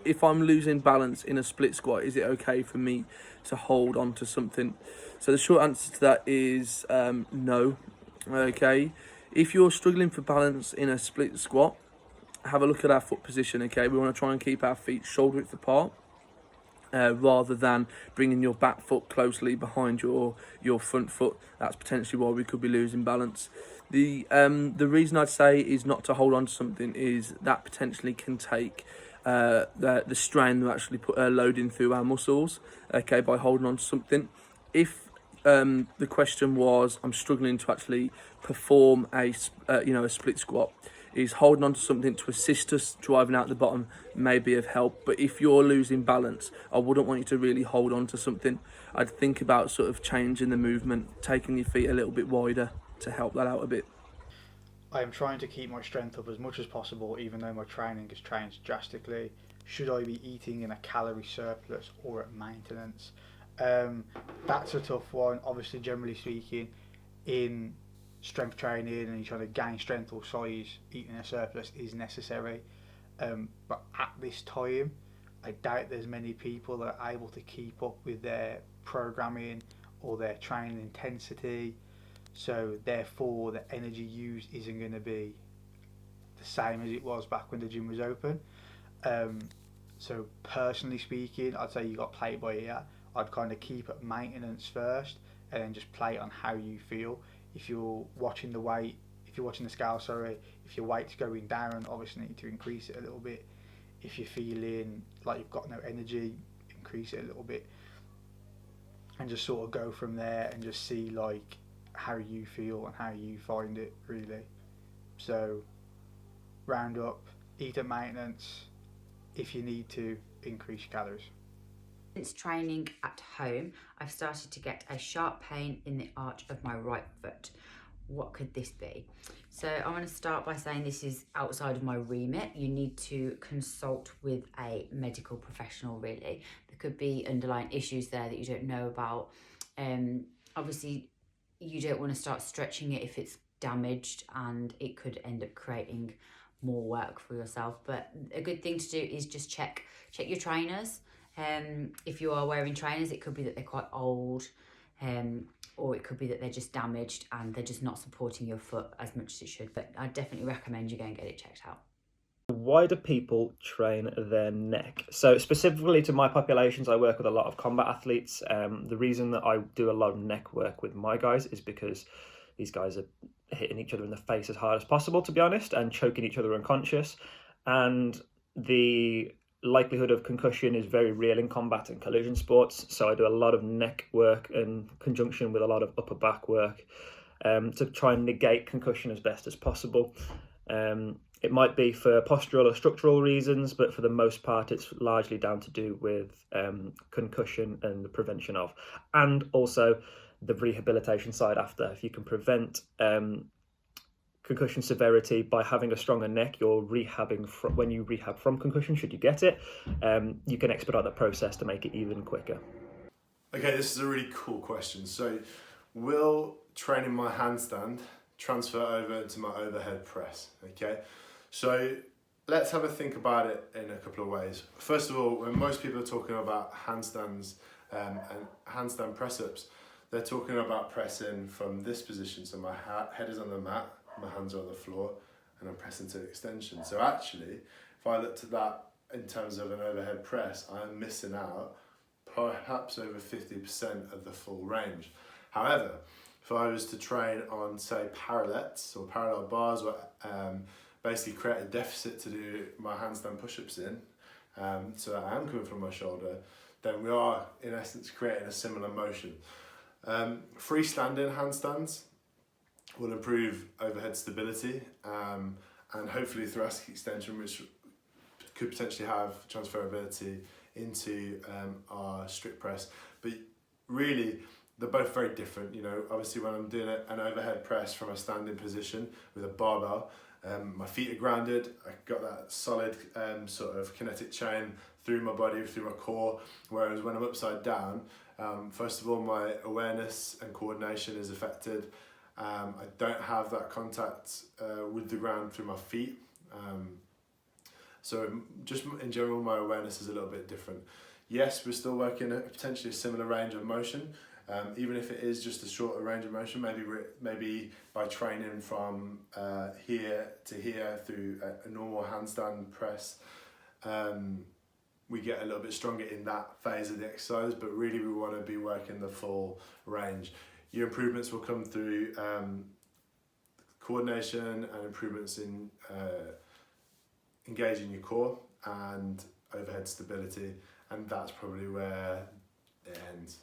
if I'm losing balance in a split squat, is it okay for me to hold on to something? So the short answer to that is no. Okay, if you're struggling for balance in a split squat, have a look at our foot position. Okay, we want to try and keep our feet shoulder width apart. Rather than bringing your back foot closely behind your front foot. That's potentially why we could be losing balance. The reason I'd say is not to hold on to something is that potentially can take the strain of actually put loading through our muscles, okay, by holding on to something. If the question was, I'm struggling to actually perform a split squat, is holding on to something to assist us driving out the bottom may be of help. But if you're losing balance, I wouldn't want you to really hold on to something. I'd think about sort of changing the movement, taking your feet a little bit wider to help that out a bit. I am trying to keep my strength up as much as possible, even though my training has changed drastically. Should I be eating in a calorie surplus or at maintenance? That's a tough one. Obviously, generally speaking, in strength training and you're trying to gain strength or size, eating a surplus is necessary. But at this time, I doubt there's many people that are able to keep up with their programming or their training intensity. So therefore, the energy used isn't going to be the same as it was back when the gym was open. So personally speaking, I'd say you got play by ear. I'd kind of keep at maintenance first, and then just play on how you feel. If you're watching the weight, if you're watching the scale, sorry, if your weight's going down, obviously you need to increase it a little bit. If you're feeling like you've got no energy, increase it a little bit, and just sort of go from there and just see like how you feel and how you find it really. So round up, eat at maintenance. If you need to, increase your calories. Since training at home, I've started to get a sharp pain in the arch of my right foot. What could this be? So I'm going to start by saying this is outside of my remit. You need to consult with a medical professional really. There could be underlying issues there that you don't know about. Obviously, you don't want to start stretching it if it's damaged, and it could end up creating more work for yourself. But a good thing to do is just check your trainers. If you are wearing trainers, it could be that they're quite old, or it could be that they're just damaged and they're just not supporting your foot as much as it should. But I definitely recommend you go and get it checked out. Why do people train their neck? So specifically to my populations, I work with a lot of combat athletes. The reason that I do a lot of neck work with my guys is because these guys are hitting each other in the face as hard as possible, to be honest, and choking each other unconscious. And the likelihood of concussion is very real in combat and collision sports. So I do a lot of neck work in conjunction with a lot of upper back work to try and negate concussion as best as possible. It might be for postural or structural reasons, but for the most part, it's largely down to do with concussion and the prevention of, and also the rehabilitation side after. If you can prevent concussion severity by having a stronger neck, you're rehabbing when you rehab from concussion, should you get it, you can expedite the process to make it even quicker. Okay, this is a really cool question. So, will training my handstand transfer over to my overhead press? Okay, so let's have a think about it in a couple of ways. First of all, when most people are talking about handstands and handstand press-ups, they're talking about pressing from this position. So my head is on the mat, my hands are on the floor, and I'm pressing to extension. So actually, if I looked at that in terms of an overhead press, I'm missing out perhaps over 50% of the full range. However, if I was to train on, say, parallettes or parallel bars, or basically create a deficit to do my handstand push-ups in, so that I am coming from my shoulder, then we are, in essence, creating a similar motion. Freestanding handstands will improve overhead stability and hopefully thoracic extension, which could potentially have transferability into our strict press. But really, they're both very different. You know, obviously when I'm doing an overhead press from a standing position with a barbell, my feet are grounded, I've got that solid sort of kinetic chain through my body, through my core, whereas when I'm upside down, first of all, my awareness and coordination is affected. I don't have that contact with the ground through my feet. So just in general, my awareness is a little bit different. Yes, we're still working at potentially a similar range of motion, even if it is just a shorter range of motion. Maybe by training from here to here through a normal handstand press, we get a little bit stronger in that phase of the exercise, but really we want to be working the full range. Your improvements will come through coordination and improvements in engaging your core and overhead stability, and that's probably where it ends.